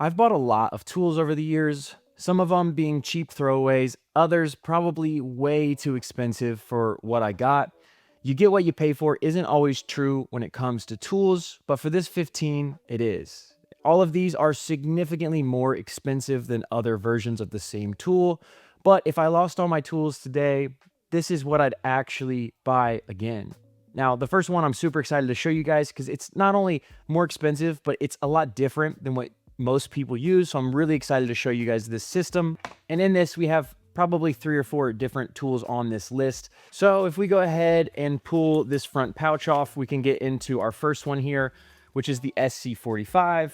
I've bought a lot of tools over the years, some of them being cheap throwaways, others probably way too expensive for what I got. You get what you pay for isn't always true when it comes to tools, but for this 15, it is. All of these are significantly more expensive than other versions of the same tool, but if I lost all my tools today, this is what I'd actually buy again. Now, the first one I'm super excited to show you guys because it's not only more expensive, but it's a lot different than what most people use. So I'm really excited to show you guys this system. And in this, we have probably 3 or 4 different tools on this list. So if we go ahead and pull this front pouch off, we can get into our first one here, which is the SC45.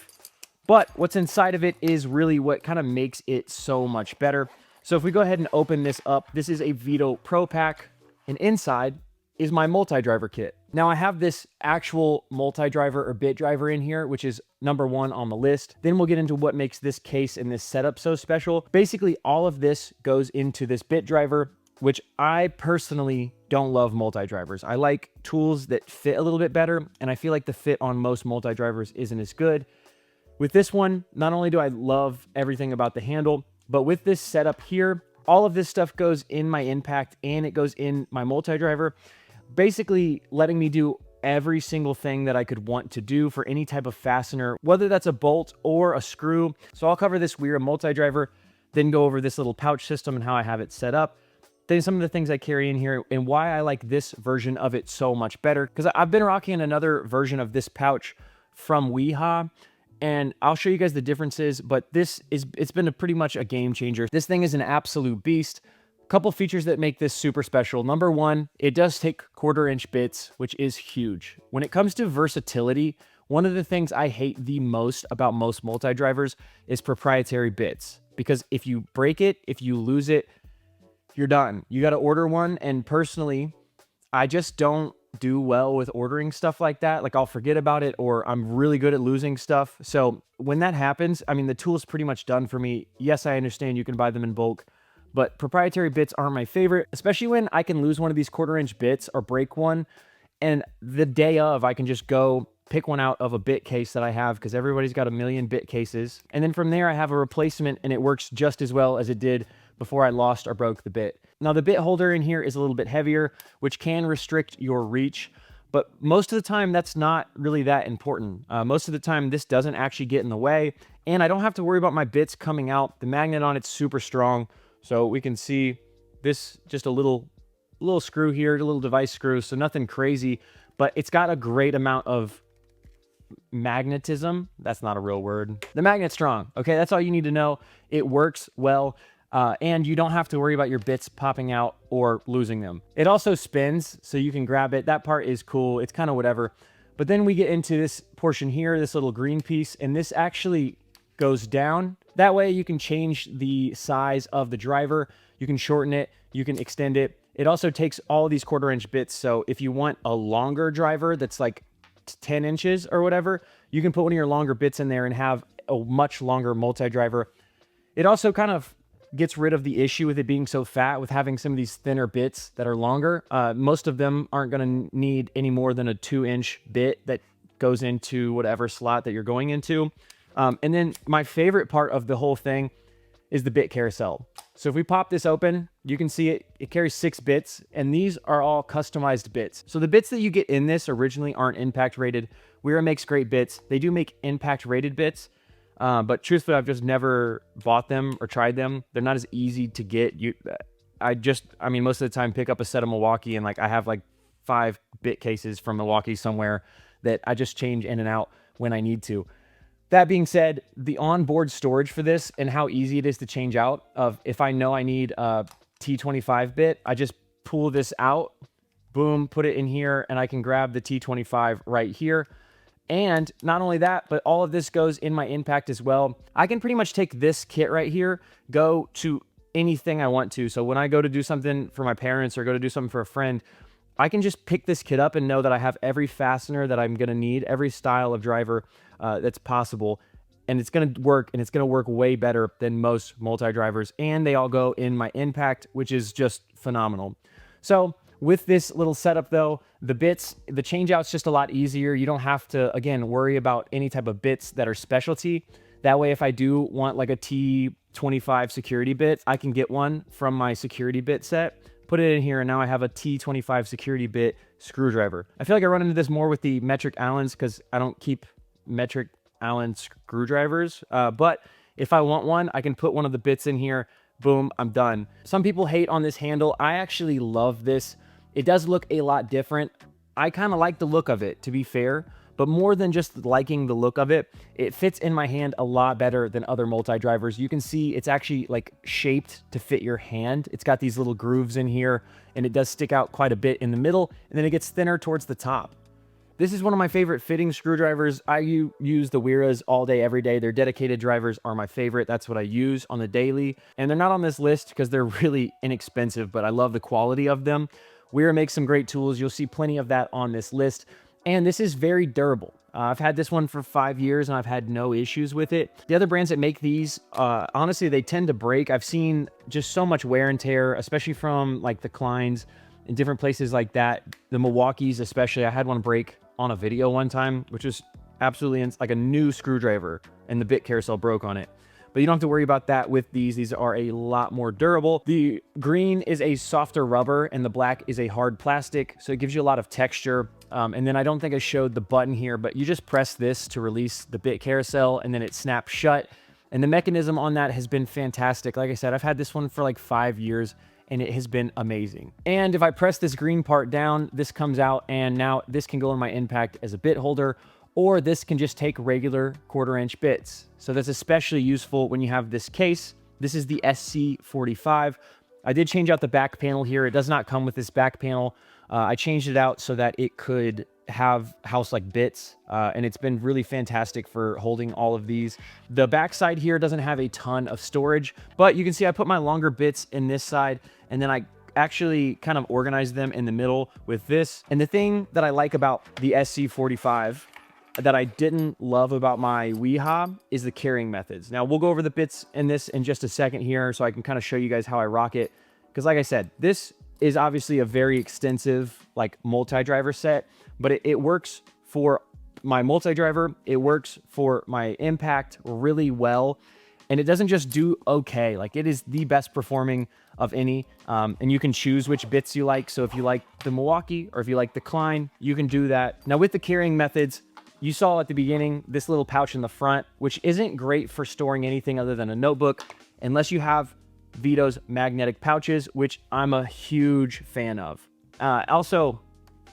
But what's inside of it is really what kind of makes it so much better. So if we go ahead and open this up, this is a Veto Pro Pack, and inside is my multi-driver kit. Now I have this actual multi-driver or bit driver in here, which is number 1 on the list. Then we'll get into what makes this case and this setup so special. Basically, all of this goes into this bit driver, which I personally don't love multi-drivers. I like tools that fit a little bit better, and I feel like the fit on most multi-drivers isn't as good. With this one, not only do I love everything about the handle, but with this setup here, all of this stuff goes in my impact and it goes in my multi-driver, basically letting me do every single thing that I could want to do for any type of fastener, whether that's a bolt or a screw. So I'll cover this Wera multi-driver, then go over this little pouch system and how I have it set up. Then some of the things I carry in here and why I like this version of it so much better. Because I've been rocking another version of this pouch from Weha, and I'll show you guys the differences, but it's been pretty much a game changer. This thing is an absolute beast. Couple features that make this super special. Number 1, it does take 1/4-inch bits, which is huge. When it comes to versatility, one of the things I hate the most about most multi-drivers is proprietary bits. Because if you break it, if you lose it, you're done. You got to order one. And personally, I just don't do well with ordering stuff like that. Like I'll forget about it, or I'm really good at losing stuff. So when that happens, I mean, the tool's pretty much done for me. Yes, I understand you can buy them in bulk, but proprietary bits aren't my favorite, especially when I can lose one of these 1/4-inch bits or break one. And the day of, I can just go pick one out of a bit case that I have, because everybody's got a million bit cases. And then from there, I have a replacement and it works just as well as it did before I lost or broke the bit. Now the bit holder in here is a little bit heavier, which can restrict your reach, but most of the time that's not really that important. Most of the time this doesn't actually get in the way, and I don't have to worry about my bits coming out. The magnet on it's super strong. So we can see this, just a little screw here, a little device screw, so nothing crazy, but it's got a great amount of magnetism. That's not a real word. The magnet's strong. Okay, that's all you need to know. It works well, and you don't have to worry about your bits popping out or losing them. It also spins, so you can grab it. That part is cool. It's kind of whatever. But then we get into this portion here, this little green piece, and this actually goes down. That way you can change the size of the driver. You can shorten it. You can extend it. It also takes all these 1/4-inch bits. So if you want a longer driver that's like 10 inches or whatever, you can put one of your longer bits in there and have a much longer multi-driver. It also kind of gets rid of the issue with it being so fat, with having some of these thinner bits that are longer. Most of them aren't going to need any more than a 2-inch bit that goes into whatever slot that you're going into. And then my favorite part of the whole thing is the bit carousel. So if we pop this open, you can see it carries 6 bits, and these are all customized bits. So the bits that you get in this originally aren't impact rated. Wera makes great bits. They do make impact rated bits, but truthfully, I've just never bought them or tried them. They're not as easy to get. I mean, most of the time pick up a set of Milwaukee, and like I have like 5 bit cases from Milwaukee somewhere that I just change in and out when I need to. That being said, the onboard storage for this and how easy it is to change out of, if I know I need a T25 bit, I just pull this out, boom, put it in here, and I can grab the T25 right here. And not only that, but all of this goes in my impact as well. I can pretty much take this kit right here, go to anything I want to. So when I go to do something for my parents or go to do something for a friend, I can just pick this kit up and know that I have every fastener that I'm going to need, every style of driver that's possible. And it's going to work, and it's going to work way better than most multi-drivers. And they all go in my impact, which is just phenomenal. So with this little setup though, the bits, the change out's just a lot easier. You don't have to, again, worry about any type of bits that are specialty. That way, if I do want like a T25 security bit, I can get one from my security bit set, put it in here, and now I have a T25 security bit screwdriver. I feel like I run into this more with the metric Allens because I don't keep metric Allen screwdrivers, but if I want one, I can put one of the bits in here, boom, I'm done. Some people hate on this handle. I actually love this. It does look a lot different. I kind of like the look of it, to be fair, but more than just liking the look of it, it fits in my hand a lot better than other multi-drivers. You can see it's actually like shaped to fit your hand. It's got these little grooves in here, and it does stick out quite a bit in the middle, and then it gets thinner towards the top. This is one of my favorite fitting screwdrivers. I use the Weras all day, every day. Their dedicated drivers are my favorite. That's what I use on the daily. And they're not on this list because they're really inexpensive, but I love the quality of them. Wera makes some great tools. You'll see plenty of that on this list. And this is very durable. I've had this one for 5 years and I've had no issues with it. The other brands that make these, honestly, they tend to break. I've seen just so much wear and tear, especially from like the Kleins and different places like that. The Milwaukees especially. I had one break on a video one time, which was absolutely like a new screwdriver, and the bit carousel broke on it. But you don't have to worry about that with these. These are a lot more durable. The green is a softer rubber and the black is a hard plastic, so it gives you a lot of texture. And then I don't think I showed the button here, but you just press this to release the bit carousel and then it snaps shut. And the mechanism on that has been fantastic. Like I said, I've had this one for like 5 years and it has been amazing. And if I press this green part down, this comes out, and now this can go in my impact as a bit holder, or this can just take regular 1/4-inch bits. So that's especially useful when you have this case. This is the SC45. I did change out the back panel here. It does not come with this back panel. I changed it out so that it could have house-like bits, and it's been really fantastic for holding all of these. The back side here doesn't have a ton of storage, but you can see I put my longer bits in this side, and then I actually kind of organized them in the middle with this. And the thing that I like about the SC45 that I didn't love about my Weha is the carrying methods. Now, we'll go over the bits in this in just a second here so I can kind of show you guys how I rock it. Because like I said, this is obviously a very extensive like multi-driver set, but it works for my multi-driver. It works for my impact really well. And it doesn't just do okay. Like, it is the best performing of any. And you can choose which bits you like. So if you like the Milwaukee or if you like the Klein, you can do that. Now with the carrying methods, you saw at the beginning this little pouch in the front, which isn't great for storing anything other than a notebook, unless you have Veto's magnetic pouches, which I'm a huge fan of. Also,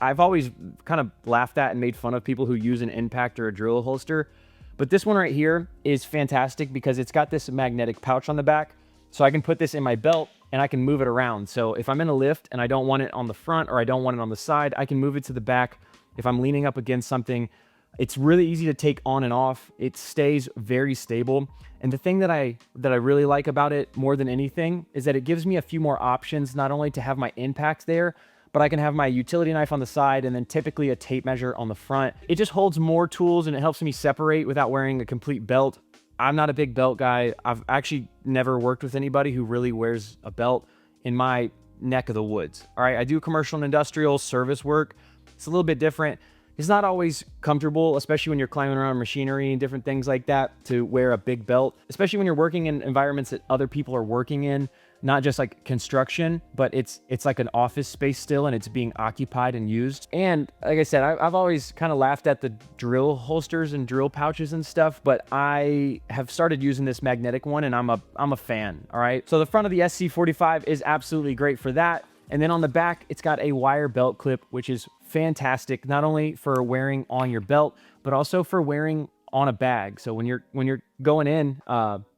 I've always kind of laughed at and made fun of people who use an impact or a drill holster, but this one right here is fantastic because it's got this magnetic pouch on the back, so I can put this in my belt and I can move it around. So if I'm in a lift and I don't want it on the front or I don't want it on the side, I can move it to the back. If I'm leaning up against something, it's really easy to take on and off. It stays very stable. And the thing that I really like about it more than anything is that it gives me a few more options, not only to have my impact there, but I can have my utility knife on the side and then typically a tape measure on the front. It just holds more tools and it helps me separate without wearing a complete belt. I'm not a big belt guy. I've actually never worked with anybody who really wears a belt in my neck of the woods. All right, I do commercial and industrial service work. It's a little bit different. It's not always comfortable, especially when you're climbing around machinery and different things like that, to wear a big belt, especially when you're working in environments that other people are working in, not just like construction, but it's like an office space still, and it's being occupied and used. And like I said, I've always kind of laughed at the drill holsters and drill pouches and stuff, but I have started using this magnetic one and I'm a fan. All right. So the front of the SC45 is absolutely great for that. And then on the back, it's got a wire belt clip, which is fantastic, not only for wearing on your belt, but also for wearing on a bag. So when you're going in,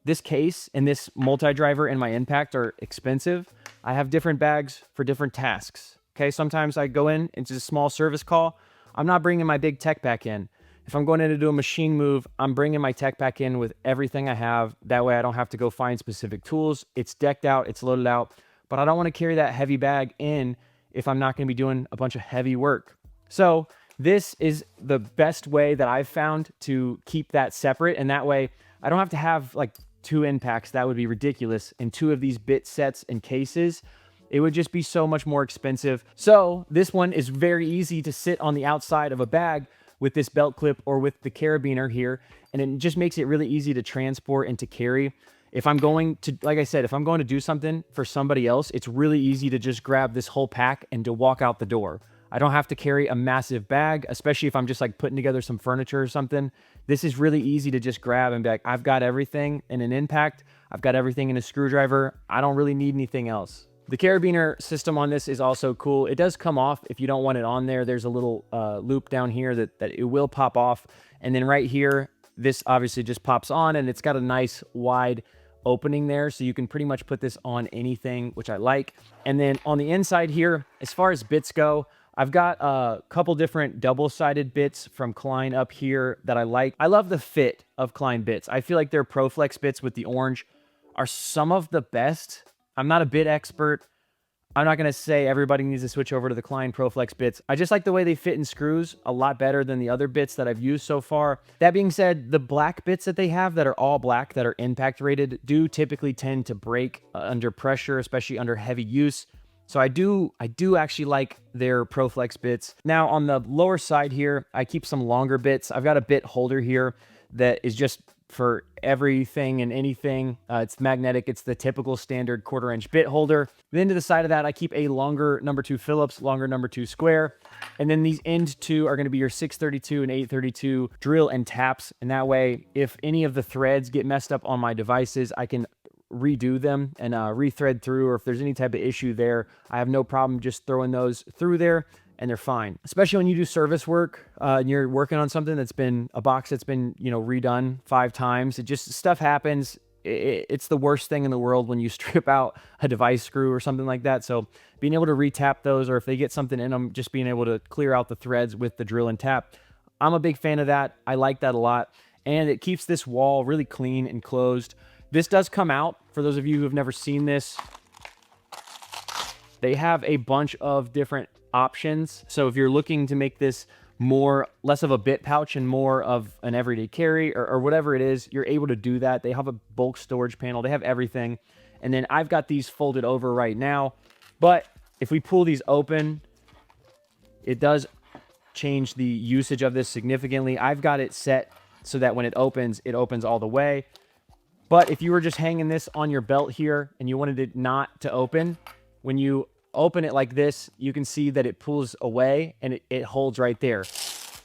this case and this multi-driver and my impact are expensive. I have different bags for different tasks. Okay, sometimes I go in into a small service call. I'm not bringing my big tech pack in. If I'm going in to do a machine move, I'm bringing my tech pack in with everything I have. That way I don't have to go find specific tools. It's decked out, it's loaded out. But I don't want to carry that heavy bag in if I'm not going to be doing a bunch of heavy work. So this is the best way that I've found to keep that separate. And that way I don't have to have like 2 impacts. That would be ridiculous. And 2 of these bit sets and cases, it would just be so much more expensive. So this one is very easy to sit on the outside of a bag, with this belt clip or with the carabiner here, and it just makes it really easy to transport and to carry. If I'm going to, like I said, if I'm going to do something for somebody else, it's really easy to just grab this whole pack and to walk out the door. I don't have to carry a massive bag, especially if I'm just like putting together some furniture or something. This is really easy to just grab and be like, I've got everything in an impact. I've got everything in a screwdriver. I don't really need anything else. The carabiner system on this is also cool. It does come off if you don't want it on there. There's a little loop down here that it will pop off. And then right here, this obviously just pops on, and it's got a nice wide opening there, so you can pretty much put this on anything, which I like. And then on the inside here, as far as bits go, I've got a couple different double-sided bits from Klein up here that I like. I love the fit of Klein bits. I feel like their ProFlex bits with the orange are some of the best. I'm not a bit expert. I'm not going to say everybody needs to switch over to the Klein ProFlex bits. I just like the way they fit in screws a lot better than the other bits that I've used so far. That being said, the black bits that they have that are all black, that are impact rated, do typically tend to break under pressure, especially under heavy use. So I do actually like their ProFlex bits. Now on the lower side here, I keep some longer bits. I've got a bit holder here that is just for everything and anything. It's magnetic. It's the typical standard 1/4 inch bit holder. Then to the side of that, I keep a longer number 2 Phillips, longer number 2 square. And then these end two are going to be your 632 and 832 drill and taps. And that way, if any of the threads get messed up on my devices, I can redo them and rethread through, or if there's any type of issue there, I have no problem just throwing those through there and they're fine. Especially when you do service work and you're working on something that's been a box that's been, you know, redone 5 times. It just, stuff happens. It's the worst thing in the world when you strip out a device screw or something like that. So being able to retap those, or if they get something in them, just being able to clear out the threads with the drill and tap. I'm a big fan of that. I like that a lot. And it keeps this wall really clean and closed. This does come out. For those of you who have never seen this, they have a bunch of different options. So if you're looking to make this less of a bit pouch and more of an everyday carry, or whatever it is, you're able to do that. They have a bulk storage panel. They have everything. And then I've got these folded over right now. But if we pull these open, it does change the usage of this significantly. I've got it set so that when it opens all the way. But if you were just hanging this on your belt here and you wanted it not to open, when you open it like this, you can see that it pulls away and it holds right there.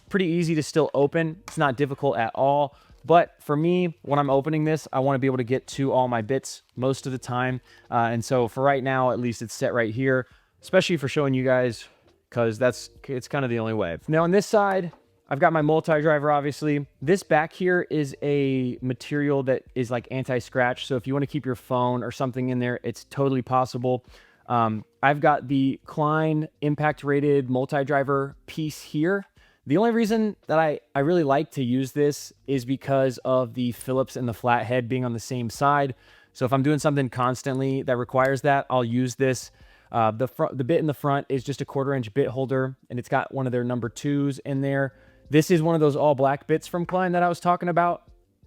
Pretty easy to still open. It's not difficult at all. But for me, when I'm opening this, I want to be able to get to all my bits most of the time. And so for right now, at least it's set right here, especially for showing you guys, because it's kind of the only way. Now on this side, I've got my multi-driver, obviously. This back here is a material that is like anti-scratch. So if you want to keep your phone or something in there, it's totally possible. I've got the Klein impact rated multi-driver piece here. The only reason that I really like to use this is because of the Phillips and the flathead being on the same side. So if I'm doing something constantly that requires that, I'll use this. The bit in the front is just a 1/4 inch bit holder, and it's got one of their number 2s in there. This is one of those all black bits from Klein that I was talking about,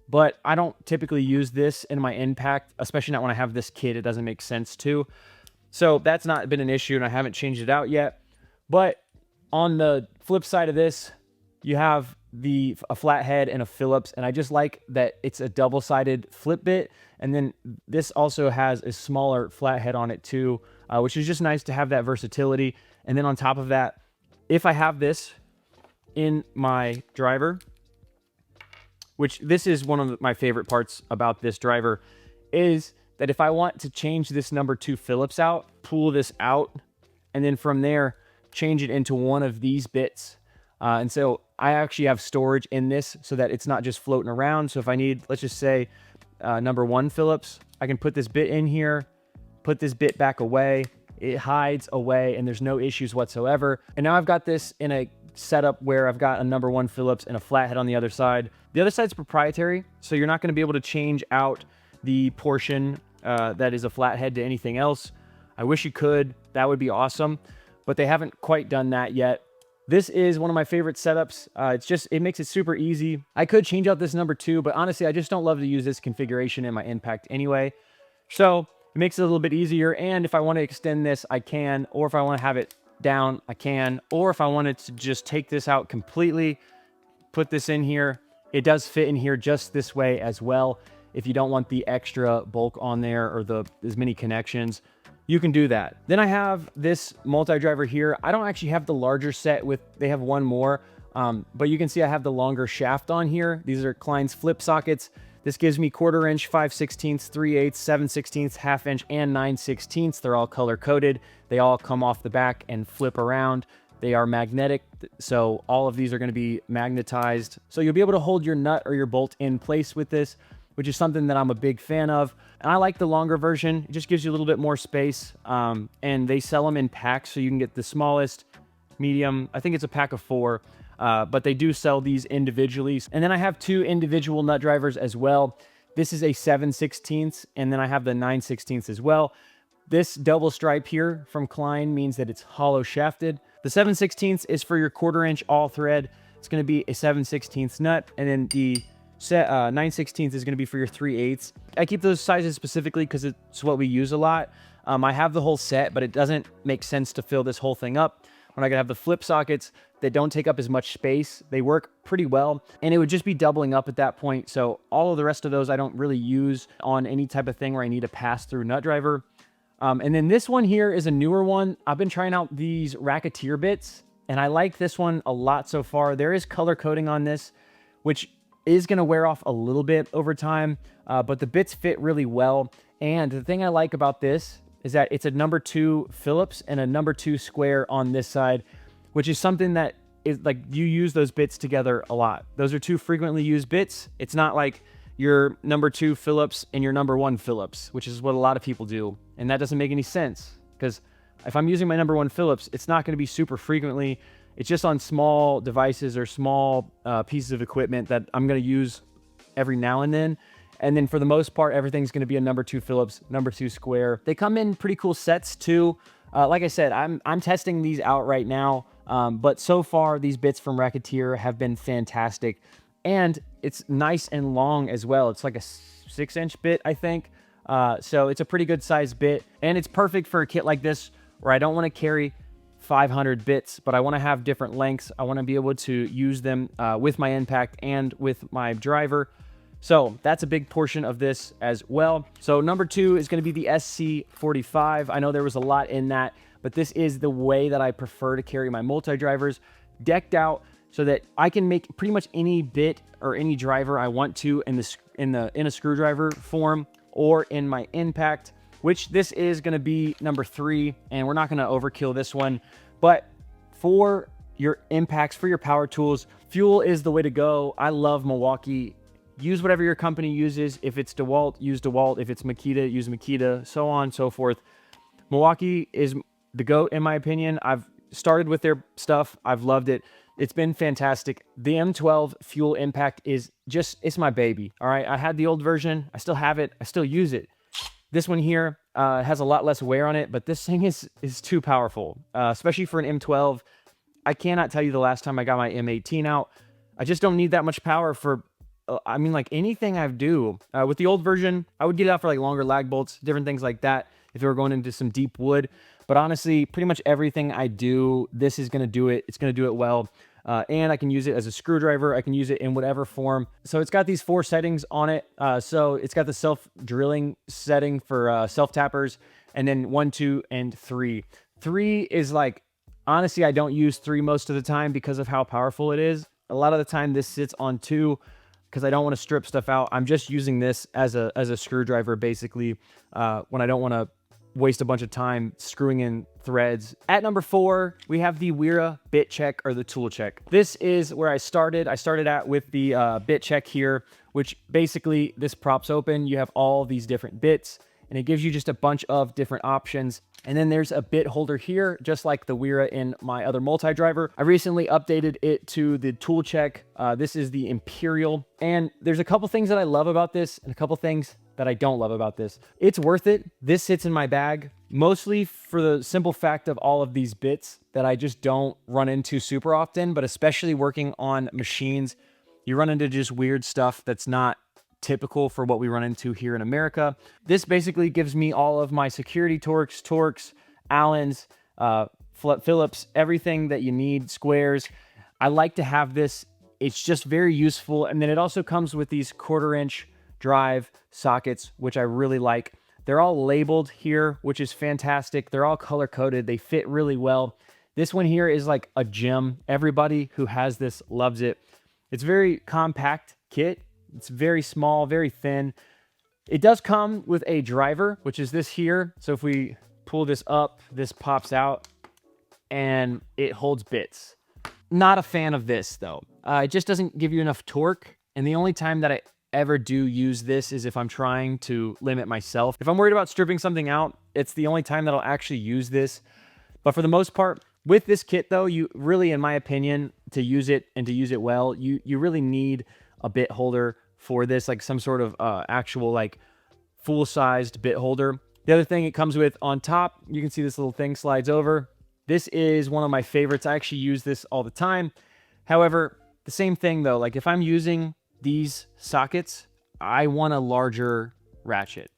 but I don't typically use this in my impact, especially not when I have this kit. It doesn't make sense to. So that's not been an issue, and I haven't changed it out yet. But on the flip side of this, you have a flathead and a Phillips, and I just like that it's a double-sided flip bit, and then this also has a smaller flathead on it too, which is just nice to have that versatility. And then on top of that, if I have this in my driver, which this is one of my favorite parts about this driver, is that if I want to change this number 2 Phillips out, pull this out, and then from there, change it into one of these bits. And so I actually have storage in this so that it's not just floating around. So if I need, let's just say number 1 Phillips, I can put this bit in here, put this bit back away, it hides away, and there's no issues whatsoever. And now I've got this in a setup where I've got a number 1 Phillips and a flathead on the other side. The other side's proprietary, so you're not going to be able to change out the portion that is a flathead to anything else. I wish you could. That would be awesome, but they haven't quite done that yet. This is one of my favorite setups. It makes it super easy. I could change out this number 2, but honestly, I just don't love to use this configuration in my impact anyway. So it makes it a little bit easier. And if I want to extend this, I can, or if I want to have it down, I can, or if I wanted to just take this out completely, put this in here. It does fit in here just this way as well. If you don't want the extra bulk on there or as many connections, you can do that. Then I have this multi-driver here. I don't actually have the larger set they have one more, but you can see I have the longer shaft on here. These are Klein's flip sockets. This gives me 1/4 inch, 5/16, 3/8, 7/16, 1/2 inch, and 9/16. They're all color coded. They all come off the back and flip around. They are magnetic, so all of these are going to be magnetized. So you'll be able to hold your nut or your bolt in place with this, which is something that I'm a big fan of. And I like the longer version. It just gives you a little bit more space. And they sell them in packs, so you can get the smallest, medium. I think it's a pack of 4. But they do sell these individually. And then I have 2 individual nut drivers as well. This is a 7/16, and then I have the 9/16 as well. This double stripe here from Klein means that it's hollow shafted. The 7/16 is for your 1/4 inch all thread. It's going to be a 7/16 nut, and then the 9/16 is going to be for your 3/8. I keep those sizes specifically because it's what we use a lot. I have the whole set, but it doesn't make sense to fill this whole thing up when I could have the flip sockets that don't take up as much space. They work pretty well, and it would just be doubling up at that point. So all of the rest of those I don't really use on any type of thing where I need a pass-through nut driver. And then this one here is a newer one. I've been trying out these racketeer bits, and I like this one a lot so far. There is color coding on this, which is going to wear off a little bit over time, but the bits fit really well. And the thing I like about this is that it's a number 2 Phillips and a number 2 square on this side, which is something that is like, you use those bits together a lot. Those are 2 frequently used bits. It's not like your number 2 Phillips and your number 1 Phillips, which is what a lot of people do. And that doesn't make any sense, because if I'm using my number 1 Phillips, it's not going to be super frequently. It's just on small devices or small pieces of equipment that I'm going to use every now and then. And then for the most part, everything's going to be a number 2 Phillips, number 2 square. They come in pretty cool sets too. Like I said, I'm testing these out right now. But so far, these bits from Racketeer have been fantastic. And it's nice and long as well. It's like a 6-inch bit, I think. So it's a pretty good size bit. And it's perfect for a kit like this where I don't want to carry 500 bits, but I want to have different lengths. I want to be able to use them with my impact and with my driver. So that's a big portion of this as well. So number 2 is going to be the SC45. I know there was a lot in that, but this is the way that I prefer to carry my multi-drivers, decked out so that I can make pretty much any bit or any driver I want to in a screwdriver form or in my impact, which this is going to be number 3, and we're not going to overkill this one. But for your impacts, for your power tools, Fuel is the way to go. I love Milwaukee. Use whatever your company uses. If it's DeWalt, use DeWalt. If it's Makita, use Makita, so on and so forth. Milwaukee is the GOAT, in my opinion. I've started with their stuff. I've loved it. It's been fantastic. The M12 Fuel Impact is just, it's my baby. All right. I had the old version. I still have it. I still use it. This one here has a lot less wear on it, but this thing is too powerful, especially for an M12. I cannot tell you the last time I got my M18 out. I just don't need that much power for, I mean, like anything I do. With the old version, I would get it out for like longer lag bolts, different things like that if we were going into some deep wood. But honestly, pretty much everything I do, this is going to do it. It's going to do it well. And I can use it as a screwdriver. I can use it in whatever form. So it's got these 4 settings on it. So it's got the self-drilling setting for self-tappers, and then 1, 2, and 3. 3 is like, honestly, I don't use 3 most of the time because of how powerful it is. A lot of the time this sits on 2 because I don't want to strip stuff out. I'm just using this as a screwdriver, basically, when I don't want to waste a bunch of time screwing in threads. At number 4, we have the Wera bit check, or the tool check. This is where I started. I started out with the bit check here, which basically this props open. You have all these different bits, and it gives you just a bunch of different options. And then there's a bit holder here, just like the Wera in my other multi-driver. I recently updated it to the tool check. This is the Imperial. And there's a couple things that I love about this and a couple things that I don't love about this. It's worth it. This sits in my bag, mostly for the simple fact of all of these bits that I just don't run into super often, but especially working on machines, you run into just weird stuff that's not typical for what we run into here in America. This basically gives me all of my security Torx, Allens, Phillips, everything that you need, squares. I like to have this It's just very useful. And then it also comes with these 1/4-inch drive sockets, which I really like. They're all labeled here, which is fantastic. They're all color coded. They fit really well. This one here is like a gem. Everybody who has this loves it. It's very compact kit. It's very small, very thin. It does come with a driver, which is this here. So if we pull this up, this pops out and it holds bits. Not a fan of this though. It just doesn't give you enough torque. And the only time that I ever do use this is if I'm trying to limit myself. If I'm worried about stripping something out, it's the only time that I'll actually use this. But for the most part, with this kit though, you really, in my opinion, to use it and to use it well, you really need a bit holder for this, like some sort of actual like full-sized bit holder. The other thing it comes with on top, you can see this little thing slides over. This is one of my favorites. I actually use this all the time. However, the same thing though, like if I'm using these sockets, I want a larger ratchet.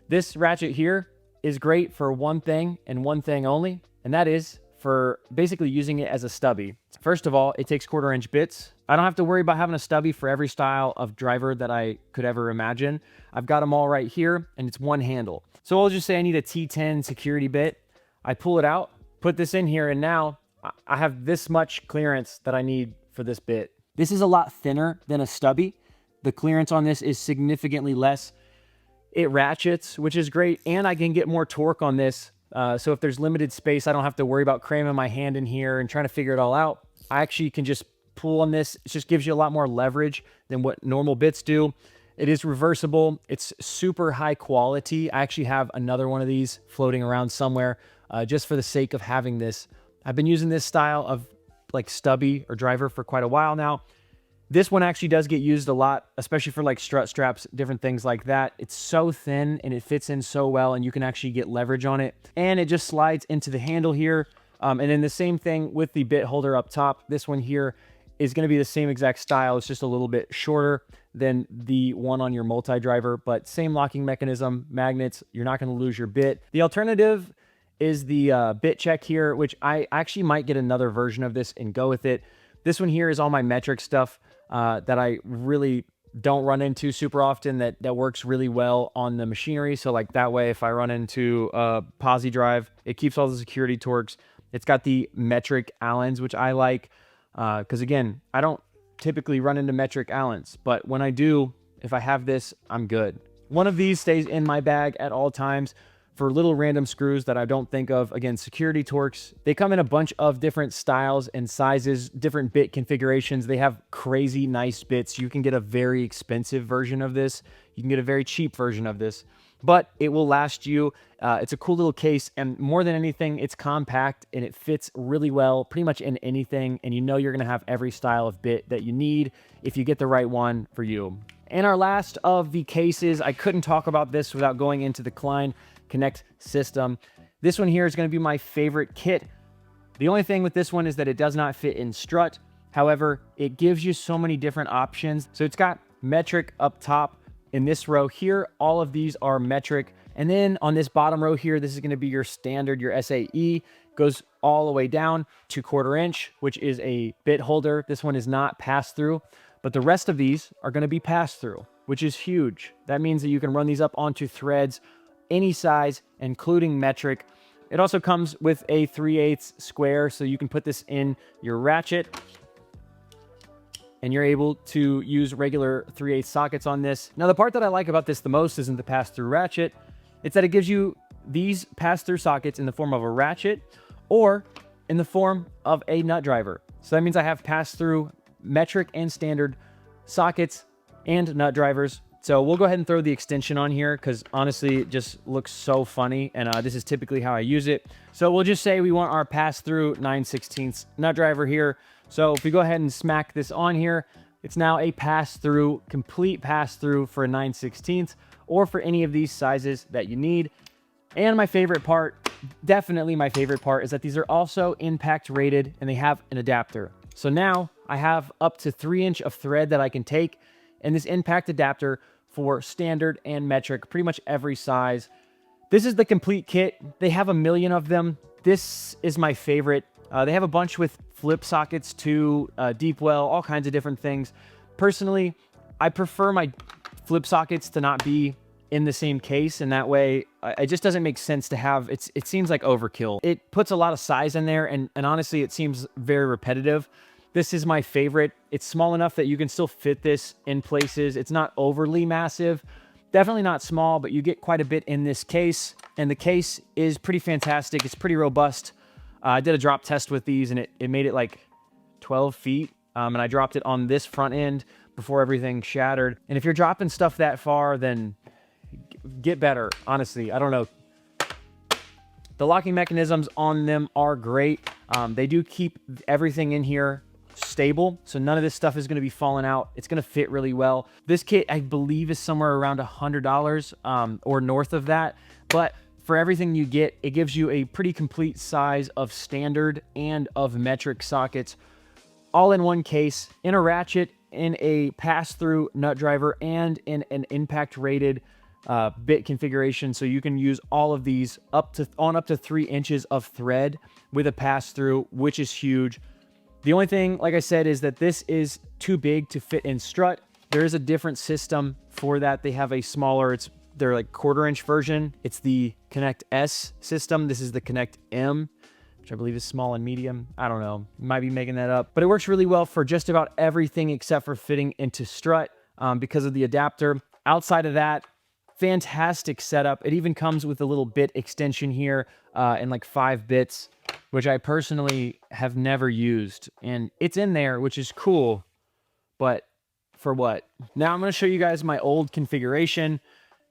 This ratchet here is great for one thing and one thing only, and that is for basically using it as a stubby. First of all, it takes 1/4-inch bits. I don't have to worry about having a stubby for every style of driver that I could ever imagine. I've got them all right here, and it's one handle. So I'll just say I need a T10 security bit. I pull it out, put this in here, and now I have this much clearance that I need for this bit. This is a lot thinner than a stubby. The clearance on this is significantly less. It ratchets, which is great, and I can get more torque on this. So if there's limited space, I don't have to worry about cramming my hand in here and trying to figure it all out. I actually can just pull on this. It just gives you a lot more leverage than what normal bits do. It is reversible. It's super high quality. I actually have another one of these floating around somewhere just for the sake of having this. I've been using this style of like stubby or driver for quite a while now. This one actually does get used a lot, especially for like strut straps, different things like that. It's so thin and it fits in so well, and you can actually get leverage on it. And it just slides into the handle here. And then the same thing with the bit holder up top. This one here is going to be the same exact style. It's just a little bit shorter than the one on your multi-driver, but same locking mechanism, magnets. You're not going to lose your bit. The alternative is the bit check here, which I actually might get another version of this and go with it. This one here is all my metric stuff that I really don't run into super often that works really well on the machinery. So like that way, if I run into a posi drive, it keeps all the security torques. It's got the metric Allens, which I like because again, I don't typically run into metric Allens, but when I do, if I have this, I'm good. One of these stays in my bag at all times for little random screws that I don't think of. Again, security torques. They come in a bunch of different styles and sizes, different bit configurations. They have crazy nice bits. You can get a very expensive version of this. You can get a very cheap version of this, but it will last you. It's a cool little case, and more than anything, it's compact and it fits really well pretty much in anything, and you know you're gonna have every style of bit that you need if you get the right one for you. And our last of the cases, I couldn't talk about this without going into the Klein Connect system. This one here is going to be my favorite kit. The only thing with this one is that it does not fit in strut. However, it gives you so many different options. So it's got metric up top in this row here. All of these are metric. And then on this bottom row here, this is going to be your standard, your SAE. Goes all the way down to 1/4-inch, which is a bit holder. This one is not pass-through, but the rest of these are going to be pass-through, which is huge. That means that you can run these up onto threads any size, including metric. It also comes with a 3/8 square, so you can put this in your ratchet and you're able to use regular 3/8 sockets on this. Now, the part that I like about this the most isn't the pass-through ratchet. It's that it gives you these pass-through sockets in the form of a ratchet or in the form of a nut driver. So that means I have pass-through metric and standard sockets and nut drivers. So we'll go ahead and throw the extension on here because honestly, it just looks so funny. And this is typically how I use it. So we'll just say we want our pass-through 9/16 nut driver here. So if we go ahead and smack this on here, it's now a pass-through, complete pass-through for a 9/16 or for any of these sizes that you need. And my favorite part, definitely my favorite part, is that these are also impact rated and they have an adapter. So now I have up to 3" of thread that I can take, and this impact adapter for standard and metric, pretty much every size. This is the complete kit. They have a million of them. This is my favorite. They have a bunch with flip sockets to deep well, all kinds of different things. Personally, I prefer my flip sockets to not be in the same case, and that way it just doesn't make sense to have, it seems like overkill. It puts a lot of size in there, and honestly, it seems very repetitive. This is my favorite. It's small enough that you can still fit this in places. It's not overly massive, definitely not small, but you get quite a bit in this case, and the case is pretty fantastic. It's pretty robust. I did a drop test with these, and it made it like 12 feet, and I dropped it on this front end before everything shattered. And if you're dropping stuff that far, then get better, honestly. I don't know. The locking mechanisms on them are great. They do keep everything in here stable, so none of this stuff is going to be falling out. It's going to fit really well. This kit, I believe, is somewhere around $100 or north of that, but for everything you get, it gives you a pretty complete size of standard and of metric sockets, all in one case, in a ratchet, in a pass-through nut driver, and in an impact rated bit configuration. So you can use all of these up to 3 inches of thread with a pass-through, which is huge. The only thing, like I said, is that this is too big to fit in strut. There is a different system for that. They have a smaller, they're like 1/4 inch version. It's the Connect S system. This is the Connect M, which I believe is small and medium. I don't know, might be making that up, but it works really well for just about everything except for fitting into strut because of the adapter. Outside of that, fantastic setup. It even comes with a little bit extension here and like 5 bits, which I personally have never used, and it's in there, which is cool, but for what? Now I'm going to show you guys my old configuration.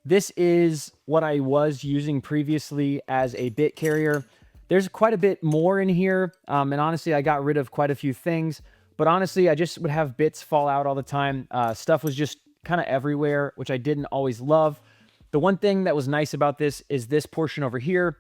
This is what I was using previously as a bit carrier. There's quite a bit more in here, and honestly, I got rid of quite a few things, but honestly, I just would have bits fall out all the time. Stuff was just kind of everywhere, which I didn't always love. The one thing that was nice about this is this portion over here,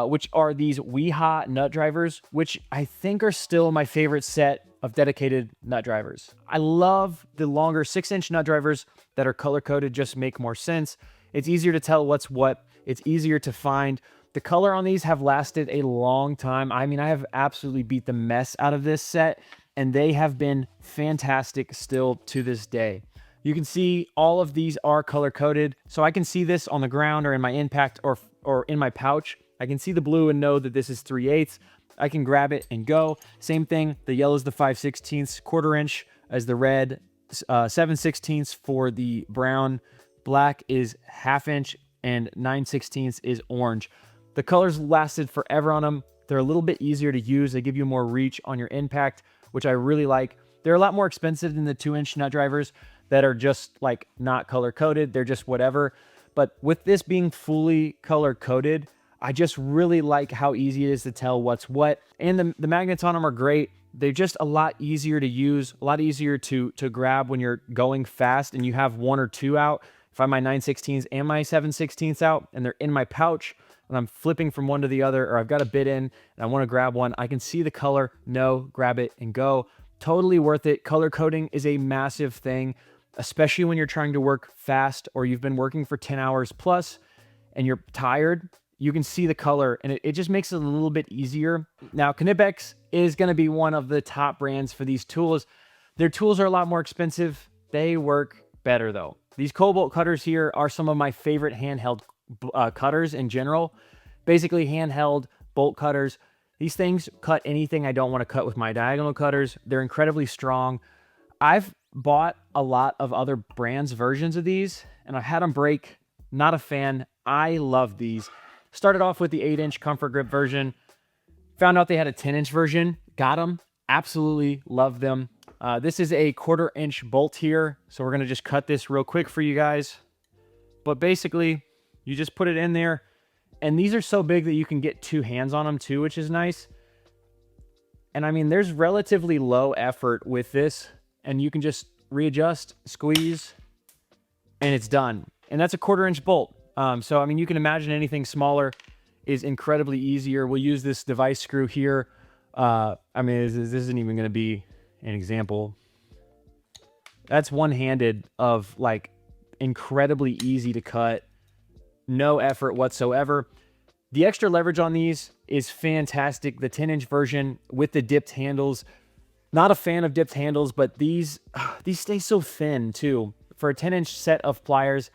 which are these Weha nut drivers, which I think are still my favorite set of dedicated nut drivers. I love the longer 6-inch nut drivers that are color-coded, just make more sense. It's easier to tell what's what. It's easier to find. The color on these have lasted a long time. I mean, I have absolutely beat the mess out of this set, and they have been fantastic still to this day. You can see all of these are color-coded, so I can see this on the ground or in my impact or in my pouch. I can see the blue and know that this is 3/8. I can grab it and go. Same thing, the yellow is the 5/16, 1/4 inch as the red, 7/16 for the brown, black is 1/2 inch, and 9/16 is orange. The colors lasted forever on them. They're a little bit easier to use. They give you more reach on your impact, which I really like. They're a lot more expensive than the 2-inch nut drivers that are just like not color coded. They're just whatever. But with this being fully color coded, I just really like how easy it is to tell what's what. And the magnets on them are great. They're just a lot easier to use, a lot easier to grab when you're going fast and you have 1 or 2 out. If I have my 9/16 and my 7/16 out and they're in my pouch and I'm flipping from one to the other, or I've got a bit in and I want to grab one, I can see the color, know, grab it and go. Totally worth it. Color coding is a massive thing, especially when you're trying to work fast or you've been working for 10 hours plus and you're tired. You can see the color and it just makes it a little bit easier. Now, Knipex is going to be one of the top brands for these tools. Their tools are a lot more expensive. They work better though. These cobalt cutters here are some of my favorite handheld cutters in general. Basically handheld bolt cutters. These things cut anything I don't want to cut with my diagonal cutters. They're incredibly strong. I've bought a lot of other brands' versions of these and I've had them break. Not a fan. I love these. Started off with the 8-inch comfort grip version. Found out they had a 10-inch version. Got them. Absolutely love them. This is a 1/4 inch bolt here. So we're going to just cut this real quick for you guys. But basically, you just put it in there. And these are so big that you can get 2 hands on them too, which is nice. And I mean, there's relatively low effort with this. And you can just readjust, squeeze, and it's done. And that's a 1/4 inch bolt. So, I mean, you can imagine anything smaller is incredibly easier. We'll use this device screw here. I mean, this isn't even going to be an example. That's one-handed of like incredibly easy to cut. No effort whatsoever. The extra leverage on these is fantastic. The 10-inch version with the dipped handles. Not a fan of dipped handles, but these stay so thin too. For a 10-inch set of pliers,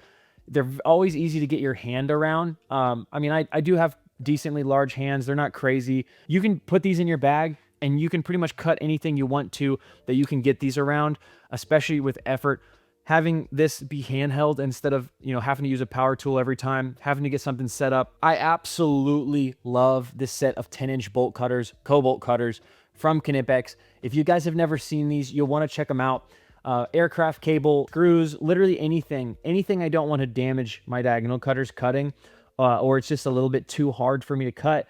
they're always easy to get your hand around. I mean, I do have decently large hands. They're not crazy. You can put these in your bag and you can pretty much cut anything you want to that you can get these around, especially with effort. Having this be handheld instead of, having to use a power tool every time, having to get something set up. I absolutely love this set of 10-inch bolt cutters, Cobalt cutters from Knipex. If you guys have never seen these, you'll want to check them out. Aircraft cable, screws, literally anything I don't want to damage my diagonal cutters cutting, or it's just a little bit too hard for me to cut.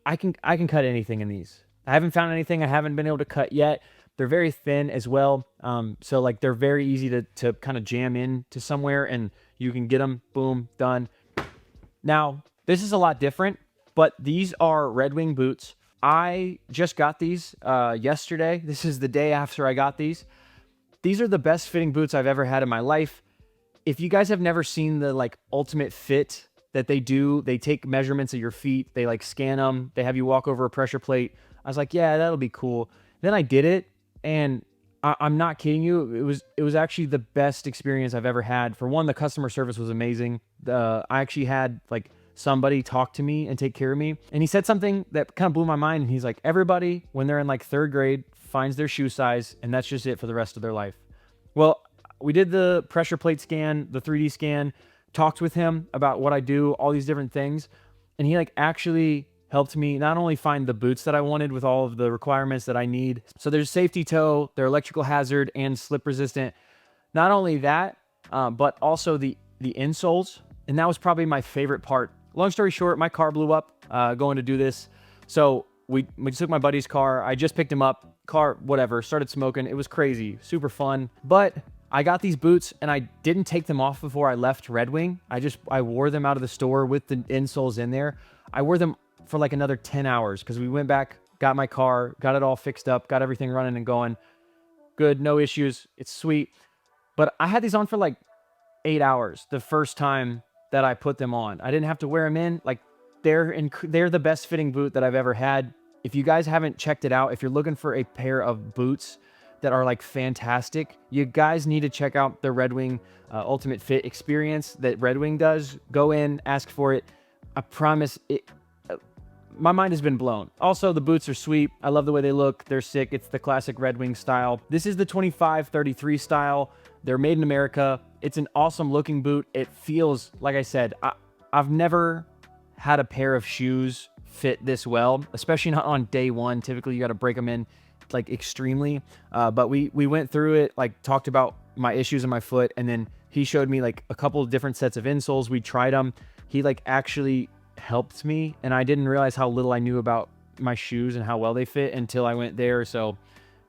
I can cut anything in these. I haven't found anything I haven't been able to cut yet. They're very thin as well. So like they're very easy to kind of jam into somewhere and you can get them, boom, done. Now, this is a lot different, but these are Red Wing boots. I just got these yesterday. This is the day after I got these. These are the best fitting boots I've ever had in my life. If you guys have never seen the like ultimate fit that they do, they take measurements of your feet, they like scan them, they have you walk over a pressure plate. I was like, yeah, that'll be cool. Then I did it, and I'm not kidding you. It was actually the best experience I've ever had. For one, the customer service was amazing. I actually had like somebody talk to me and take care of me. And he said something that kind of blew my mind. And he's like, everybody, when they're in like 3rd grade, finds their shoe size, and that's just it for the rest of their life. Well, we did the pressure plate scan, the 3D scan, talked with him about what I do, all these different things. And he like actually helped me not only find the boots that I wanted with all of the requirements that I need. So there's safety toe, they're electrical hazard and slip resistant. Not only that, but also the insoles. And that was probably my favorite part. Long story short, my car blew up going to do this. So we took my buddy's car. I just picked him up. Car, whatever, started smoking. It was crazy, super fun. But I got these boots and I didn't take them off before I left Red Wing. I wore them out of the store with the insoles in there. I wore them for like another 10 hours because we went back, got my car, got it all fixed up, got everything running and going. Good, no issues. It's sweet. But I had these on for like 8 hours the first time that I put them on. I didn't have to wear them in. Like they're the best fitting boot that I've ever had. If you guys haven't checked it out, if you're looking for a pair of boots that are like fantastic, you guys need to check out the Red Wing Ultimate Fit experience that Red Wing does. Go in, ask for it. I promise it. My mind has been blown. Also, the boots are sweet. I love the way they look. They're sick. It's the classic Red Wing style. This is the 2533 style. They're made in America. It's an awesome looking boot. It feels, like I said, I've never had a pair of shoes fit this well, especially not on day one. Typically, you got to break them in like extremely. But we went through it, like talked about my issues in my foot, and then he showed me like a couple of different sets of insoles. We tried them. He like actually helped me, and I didn't realize how little I knew about my shoes and how well they fit until I went there. So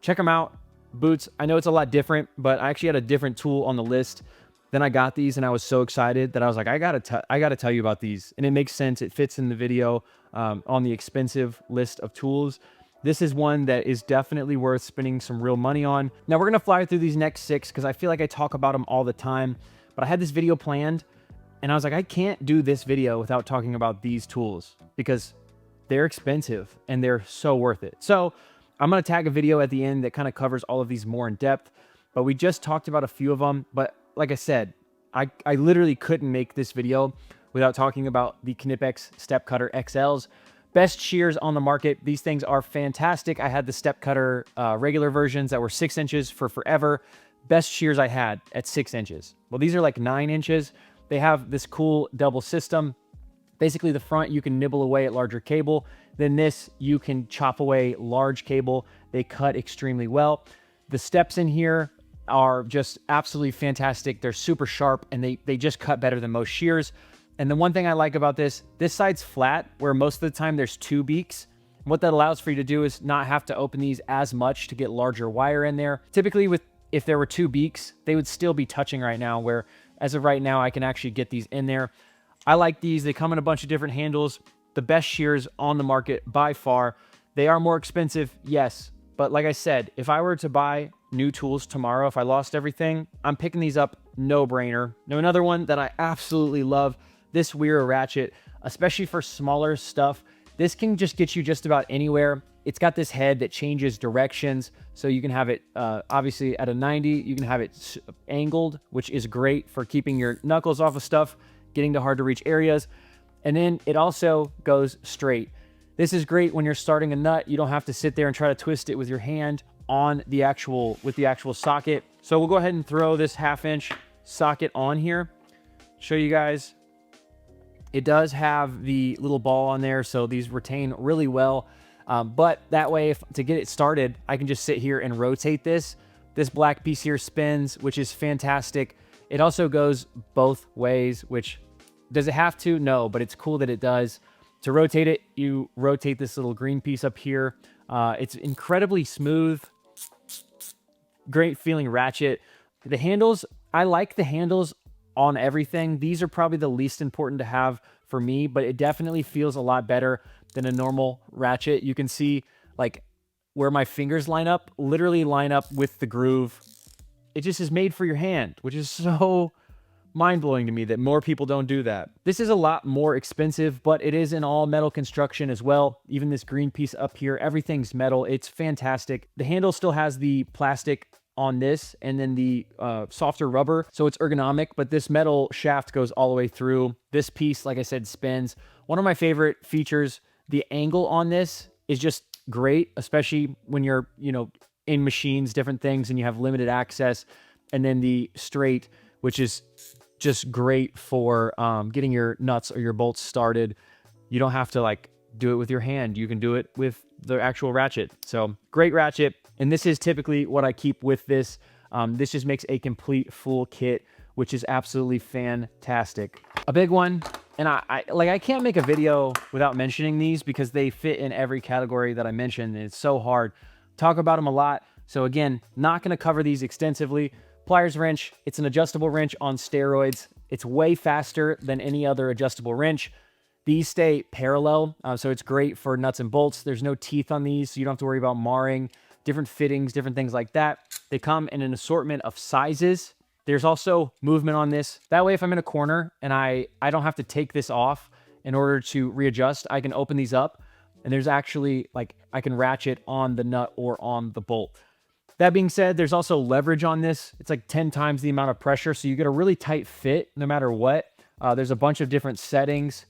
check them out. Boots, I know it's a lot different, but I actually had a different tool on the list. Then I got these and I was so excited that I was like, I gotta tell you about these. And it makes sense. It fits in the video on the expensive list of tools. This is one that is definitely worth spending some real money on. Now we're gonna fly through these next 6 because I feel like I talk about them all the time, but I had this video planned and I was like, I can't do this video without talking about these tools because they're expensive and they're so worth it. So I'm going to tag a video at the end that kind of covers all of these more in depth, but we just talked about a few of them. But like I said, I literally couldn't make this video without talking about the Knipex Step Cutter XLs. Best shears on the market. These things are fantastic. I had the Step Cutter regular versions that were 6 inches for forever. Best shears I had at 6 inches. Well, these are like 9 inches. They have this cool double system. Basically, the front, you can nibble away at larger cable. Then this, you can chop away large cable. They cut extremely well. The steps in here are just absolutely fantastic. They're super sharp, and they just cut better than most shears. And the one thing I like about this side's flat, where most of the time there's 2 beaks. What that allows for you to do is not have to open these as much to get larger wire in there. Typically, if there were 2 beaks, they would still be touching right now, where as of right now, I can actually get these in there. I like these. They come in a bunch of different handles. The best shears on the market by far. They are more expensive, yes. But like I said, if I were to buy new tools tomorrow, if I lost everything, I'm picking these up, no brainer. Now, another one that I absolutely love, this Wera ratchet, especially for smaller stuff, this can just get you just about anywhere. It's got this head that changes directions, so you can have it obviously at a 90. You can have it angled, which is great for keeping your knuckles off of stuff, getting to hard to reach areas. And then it also goes straight. This is great when you're starting a nut. You don't have to sit there and try to twist it with your hand on the actual socket. So we'll go ahead and throw this 1/2 inch socket on here. Show you guys. It does have the little ball on there, so these retain really well. But that way, to get it started, I can just sit here and rotate this. This black piece here spins, which is fantastic. It also goes both ways, which, does it have to? No, but it's cool that it does. To rotate it, you rotate this little green piece up here. It's incredibly smooth. Great feeling ratchet. The handles, I like the handles on everything. These are probably the least important to have for me, but it definitely feels a lot better than a normal ratchet. You can see like where my fingers literally line up with the groove. It just is made for your hand, which is so mind-blowing to me that more people don't do that. This is a lot more expensive, but it is an all metal construction as well. Even this green piece up here, everything's metal. It's fantastic. The handle still has the plastic on this and then the softer rubber, so it's ergonomic, but this metal shaft goes all the way through. This piece, like I said, spins. One of my favorite features, the angle on this is just great, especially when you're, in machines, different things, and you have limited access. And then the straight, which is just great for getting your nuts or your bolts started. You don't have to like do it with your hand. You can do it with the actual ratchet. So great ratchet. And this is typically what I keep with this. This just makes a complete full kit, which is absolutely fantastic. A big one, and I can't make a video without mentioning these because they fit in every category that I mentioned, and it's so hard. Talk about them a lot. So again, not gonna cover these extensively. Pliers wrench, it's an adjustable wrench on steroids. It's way faster than any other adjustable wrench. These stay parallel, so it's great for nuts and bolts. There's no teeth on these, so you don't have to worry about marring, different fittings, different things like that. They come in an assortment of sizes. There's also movement on this. That way, if I'm in a corner and I don't have to take this off in order to readjust, I can open these up, and there's actually, like, I can ratchet on the nut or on the bolt. That being said, there's also leverage on this. It's like 10 times the amount of pressure, so you get a really tight fit no matter what. There's a bunch of different settings.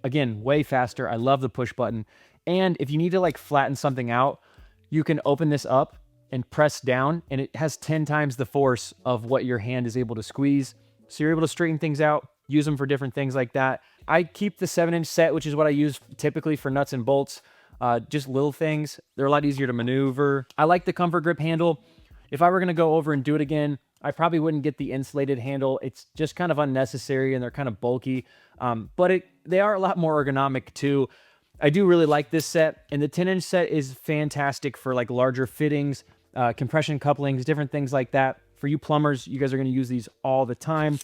Again, way faster. I love the push button. And if you need to like flatten something out, you can open this up and press down, and it has 10 times the force of what your hand is able to squeeze. So you're able to straighten things out, use them for different things like that. I keep the 7-inch set, which is what I use typically for nuts and bolts. Just little things. They're a lot easier to maneuver. I like the comfort grip handle. If I were going to go over and do it again, I probably wouldn't get the insulated handle. It's just kind of unnecessary, and they're kind of bulky. But they are a lot more ergonomic too. I do really like this set, and the 10-inch set is fantastic for like larger fittings, compression couplings, different things like that. For you plumbers, you guys are going to use these all the time.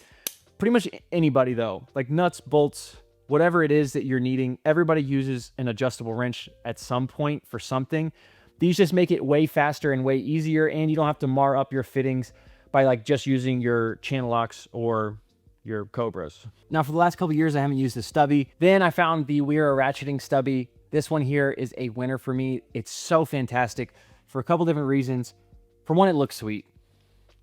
Pretty much anybody though, like nuts, bolts, whatever it is that you're needing, everybody uses an adjustable wrench at some point for something. These just make it way faster and way easier, and you don't have to mar up your fittings by like just using your channel locks or your Cobras. Now, for the last couple of years, I haven't used the stubby. Then I found the Wera ratcheting stubby. This one here is a winner for me. It's so fantastic for a couple different reasons. For one, it looks sweet,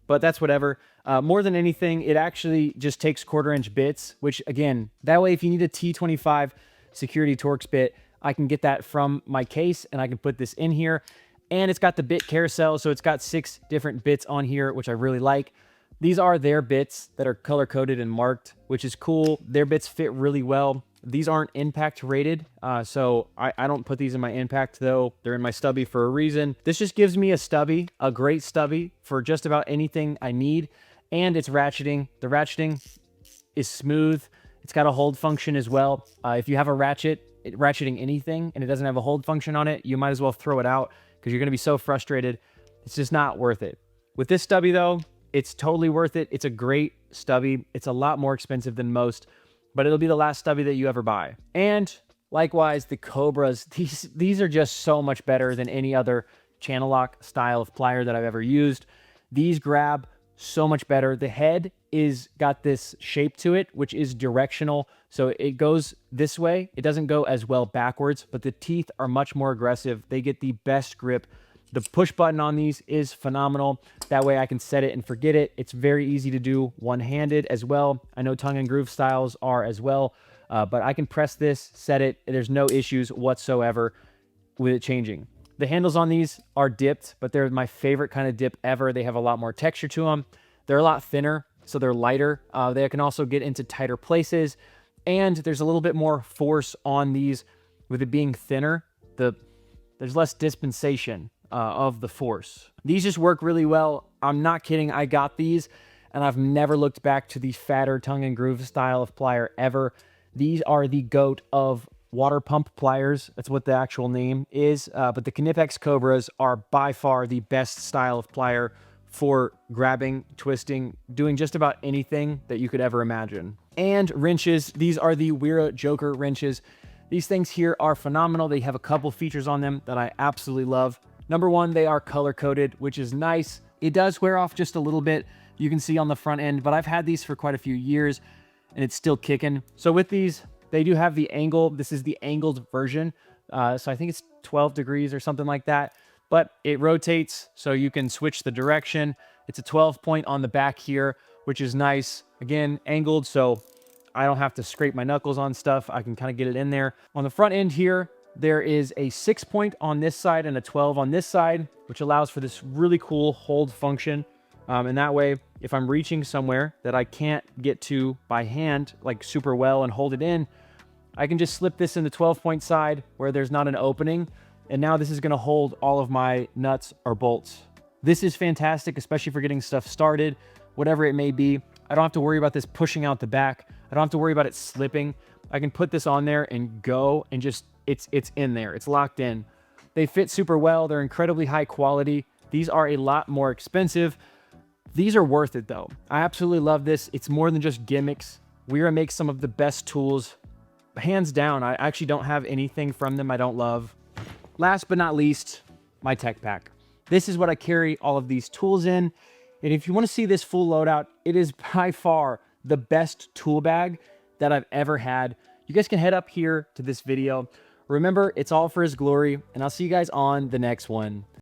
but that's whatever. More than anything, it actually just takes 1/4-inch bits, which again, that way if you need a T25 security Torx bit, I can get that from my case and I can put this in here. And it's got the bit carousel, so it's got 6 different bits on here, which I really like. These are their bits that are color-coded and marked, which is cool. Their bits fit really well. These aren't impact rated, so I don't put these in my impact, though. They're in my stubby for a reason. This just gives me a stubby, a great stubby for just about anything I need, and it's ratcheting. The ratcheting is smooth. It's got a hold function as well. If you have a ratcheting anything and it doesn't have a hold function on it, you might as well throw it out because you're going to be so frustrated. It's just not worth it. With this stubby, though, it's totally worth it. It's a great stubby. It's a lot more expensive than most, but it'll be the last stubby that you ever buy. And likewise, the Cobras, these are just so much better than any other channel lock style of plier that I've ever used. These grab so much better. The head is got this shape to it, which is directional. So it goes this way. It doesn't go as well backwards, but the teeth are much more aggressive. They get the best grip. The push button on these is phenomenal. That way I can set it and forget it. It's very easy to do one-handed as well. I know tongue and groove styles are as well, but I can press this, set it. There's no issues whatsoever with it changing. The handles on these are dipped, but they're my favorite kind of dip ever. They have a lot more texture to them. They're a lot thinner, so they're lighter. They can also get into tighter places, and there's a little bit more force on these. With it being thinner, there's less dispensation of the force. These just work really well. I'm not kidding. I got these, and I've never looked back to the fatter tongue and groove style of plier ever. These are the GOAT of water pump pliers. That's what the actual name is. But the Knipex Cobras are by far the best style of plier for grabbing, twisting, doing just about anything that you could ever imagine. And wrenches. These are the Wera Joker wrenches. These things here are phenomenal. They have a couple features on them that I absolutely love. Number one, they are color-coded, which is nice. It does wear off just a little bit. You can see on the front end, but I've had these for quite a few years, and it's still kicking. So with these, they do have the angle. This is the angled version. So I think it's 12 degrees or something like that, but it rotates so you can switch the direction. It's a 12 point on the back here, which is nice. Again, angled, so I don't have to scrape my knuckles on stuff. I can kind of get it in there. On the front end here, there is a 6 point on this side and a 12 on this side, which allows for this really cool hold function. And that way, if I'm reaching somewhere that I can't get to by hand, like super well, and hold it in, I can just slip this in the 12 point side where there's not an opening. And now this is gonna hold all of my nuts or bolts. This is fantastic, especially for getting stuff started, whatever it may be. I don't have to worry about this pushing out the back. I don't have to worry about it slipping. I can put this on there and go, and just, it's in there. It's locked in. They fit super well. They're incredibly high quality. These are a lot more expensive. These are worth it though. I absolutely love this. It's more than just gimmicks. Wera makes some of the best tools. Hands down, I actually don't have anything from them I don't love. Last but not least, my tech pack. This is what I carry all of these tools in. And if you want to see this full loadout, it is by far the best tool bag that I've ever had. You guys can head up here to this video. Remember, it's all for his glory, and I'll see you guys on the next one.